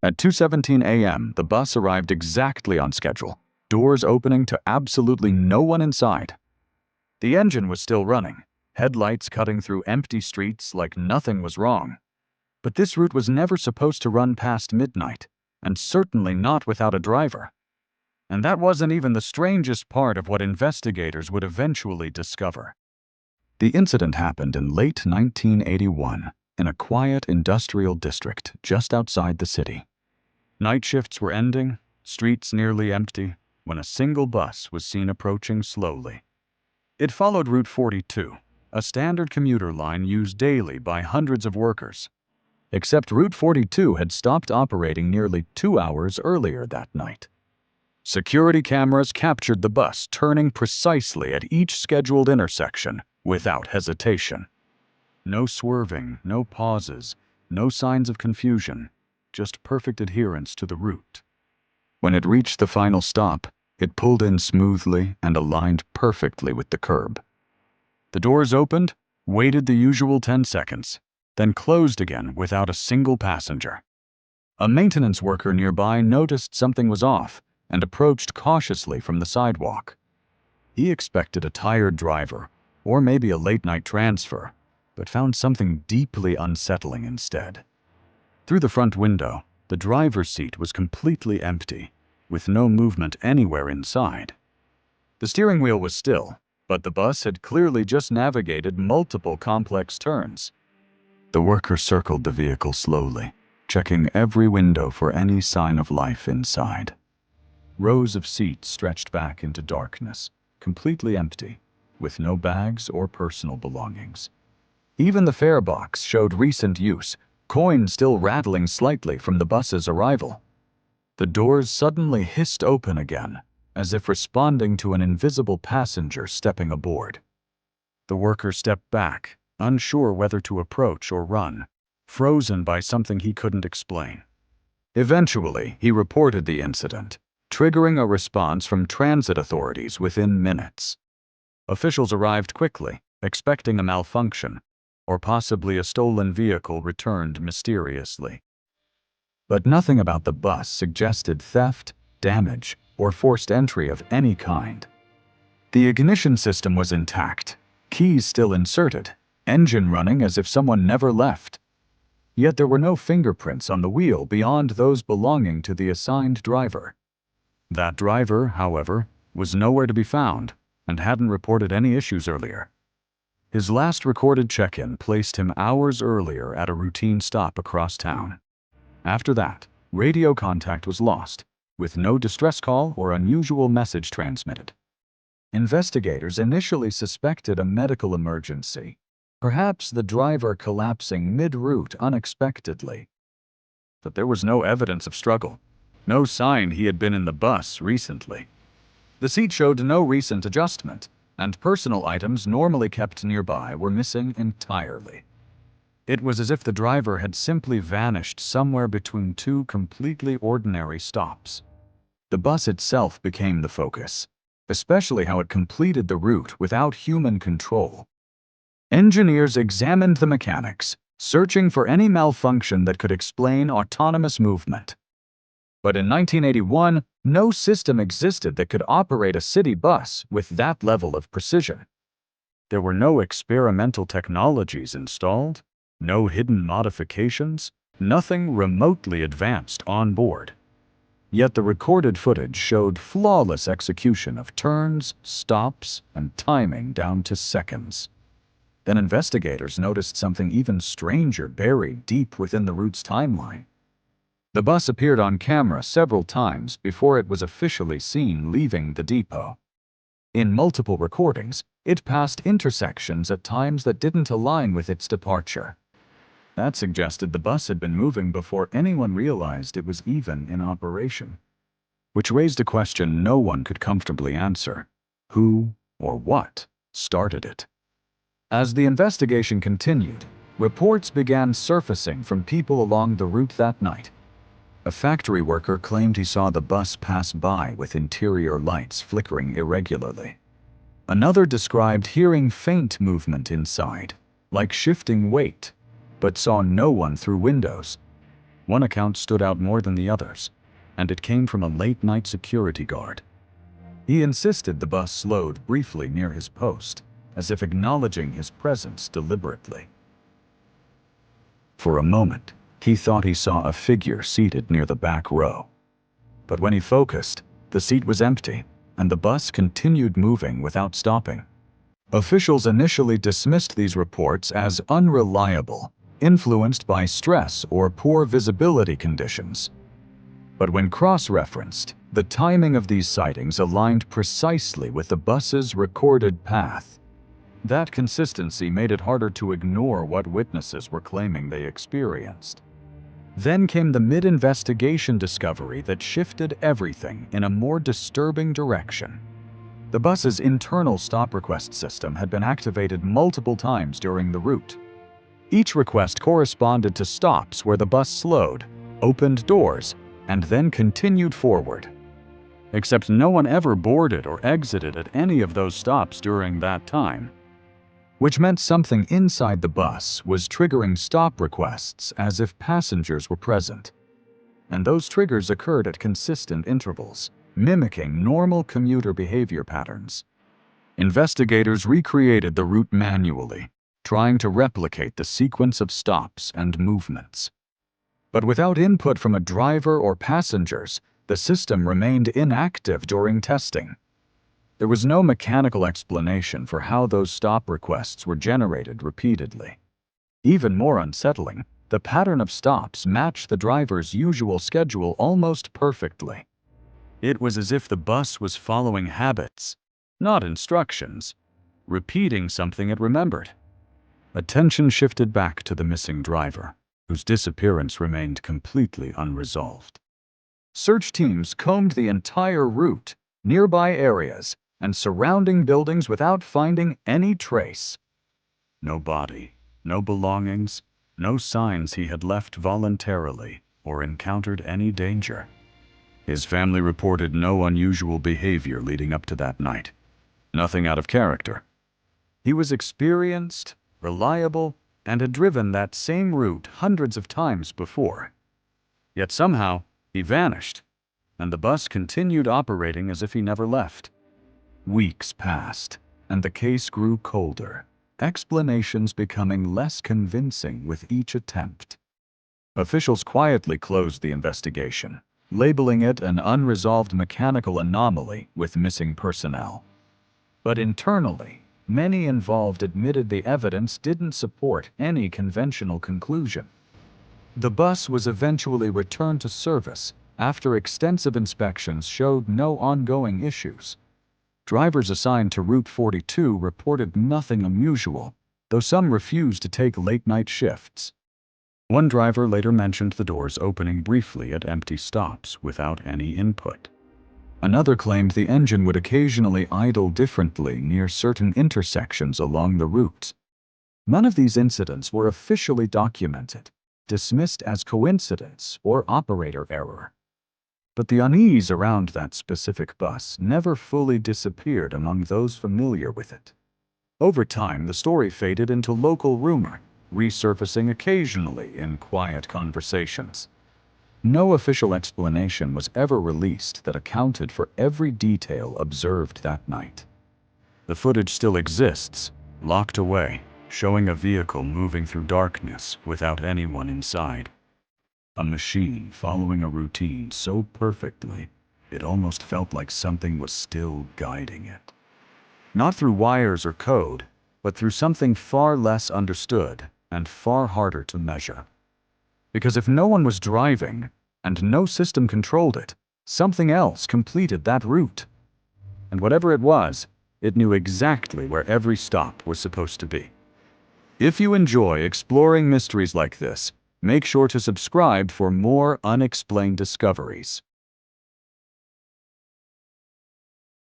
At 2:17 a.m., the bus arrived exactly on schedule, doors opening to absolutely no one inside. The engine was still running, headlights cutting through empty streets like nothing was wrong. But this route was never supposed to run past midnight, and certainly not without a driver. And that wasn't even the strangest part of what investigators would eventually discover. The incident happened in late 1981 in a quiet industrial district just outside the city. Night shifts were ending, streets nearly empty, when a single bus was seen approaching slowly. It followed Route 42, a standard commuter line used daily by hundreds of workers. Except Route 42 had stopped operating nearly 2 hours earlier that night. Security cameras captured the bus turning precisely at each scheduled intersection without hesitation. No swerving, no pauses, no signs of confusion, just perfect adherence to the route. When it reached the final stop, it pulled in smoothly and aligned perfectly with the curb. The doors opened, waited the usual 10 seconds, then closed again without a single passenger. A maintenance worker nearby noticed something was off and approached cautiously from the sidewalk. He expected a tired driver, or maybe a late-night transfer, but found something deeply unsettling instead. Through the front window, the driver's seat was completely empty, with no movement anywhere inside. The steering wheel was still, but the bus had clearly just navigated multiple complex turns. The worker circled the vehicle slowly, checking every window for any sign of life inside. Rows of seats stretched back into darkness, completely empty, with no bags or personal belongings. Even the fare box showed recent use, coins still rattling slightly from the bus's arrival. The doors suddenly hissed open again, as if responding to an invisible passenger stepping aboard. The worker stepped back, unsure whether to approach or run, frozen by something he couldn't explain. Eventually, he reported the incident, triggering a response from transit authorities within minutes. Officials arrived quickly, expecting a malfunction, or possibly a stolen vehicle returned mysteriously. But nothing about the bus suggested theft, damage, or forced entry of any kind. The ignition system was intact, keys still inserted, engine running as if someone never left. Yet there were no fingerprints on the wheel beyond those belonging to the assigned driver. That driver, however, was nowhere to be found and hadn't reported any issues earlier. His last recorded check-in placed him hours earlier at a routine stop across town. After that, radio contact was lost, with no distress call or unusual message transmitted. Investigators initially suspected a medical emergency, perhaps the driver collapsing mid-route unexpectedly. But there was no evidence of struggle, no sign he had been in the bus recently. The seat showed no recent adjustment, and personal items normally kept nearby were missing entirely. It was as if the driver had simply vanished somewhere between two completely ordinary stops. The bus itself became the focus, especially how it completed the route without human control. Engineers examined the mechanics, searching for any malfunction that could explain autonomous movement. But in 1981, no system existed that could operate a city bus with that level of precision. There were no experimental technologies installed, no hidden modifications, nothing remotely advanced on board. Yet the recorded footage showed flawless execution of turns, stops, and timing down to seconds. Then investigators noticed something even stranger buried deep within the route's timeline. The bus appeared on camera several times before it was officially seen leaving the depot. In multiple recordings, it passed intersections at times that didn't align with its departure. That suggested the bus had been moving before anyone realized it was even in operation. Which raised a question no one could comfortably answer: who or what started it? As the investigation continued, reports began surfacing from people along the route that night. A factory worker claimed he saw the bus pass by with interior lights flickering irregularly. Another described hearing faint movement inside, like shifting weight, but saw no one through windows. One account stood out more than the others, and it came from a late-night security guard. He insisted the bus slowed briefly near his post, as if acknowledging his presence deliberately. For a moment, he thought he saw a figure seated near the back row. But when he focused, the seat was empty, and the bus continued moving without stopping. Officials initially dismissed these reports as unreliable, influenced by stress or poor visibility conditions. But when cross-referenced, the timing of these sightings aligned precisely with the bus's recorded path. That consistency made it harder to ignore what witnesses were claiming they experienced. Then came the mid-investigation discovery that shifted everything in a more disturbing direction. The bus's internal stop request system had been activated multiple times during the route. Each request corresponded to stops where the bus slowed, opened doors, and then continued forward. Except no one ever boarded or exited at any of those stops during that time, which meant something inside the bus was triggering stop requests as if passengers were present. And those triggers occurred at consistent intervals, mimicking normal commuter behavior patterns. Investigators recreated the route manually, trying to replicate the sequence of stops and movements. But without input from a driver or passengers, the system remained inactive during testing. There was no mechanical explanation for how those stop requests were generated repeatedly. Even more unsettling, the pattern of stops matched the driver's usual schedule almost perfectly. It was as if the bus was following habits, not instructions, repeating something it remembered. Attention shifted back to the missing driver, whose disappearance remained completely unresolved. Search teams combed the entire route, nearby areas, and surrounding buildings without finding any trace. No body, no belongings, no signs he had left voluntarily or encountered any danger. His family reported no unusual behavior leading up to that night. Nothing out of character. He was experienced, reliable, and had driven that same route hundreds of times before. Yet somehow, he vanished, and the bus continued operating as if he never left. Weeks passed, and the case grew colder, explanations becoming less convincing with each attempt. Officials quietly closed the investigation, labeling it an unresolved mechanical anomaly with missing personnel. But internally, many involved admitted the evidence didn't support any conventional conclusion. The bus was eventually returned to service after extensive inspections showed no ongoing issues. Drivers assigned to Route 42 reported nothing unusual, though some refused to take late-night shifts. One driver later mentioned the doors opening briefly at empty stops without any input. Another claimed the engine would occasionally idle differently near certain intersections along the route. None of these incidents were officially documented, dismissed as coincidence or operator error. But the unease around that specific bus never fully disappeared among those familiar with it. Over time, the story faded into local rumor, resurfacing occasionally in quiet conversations. No official explanation was ever released that accounted for every detail observed that night. The footage still exists, locked away, showing a vehicle moving through darkness without anyone inside. A machine following a routine so perfectly, it almost felt like something was still guiding it. Not through wires or code, but through something far less understood and far harder to measure. Because if no one was driving, and no system controlled it, something else completed that route. And whatever it was, it knew exactly where every stop was supposed to be. If you enjoy exploring mysteries like this, make sure to subscribe for more unexplained discoveries.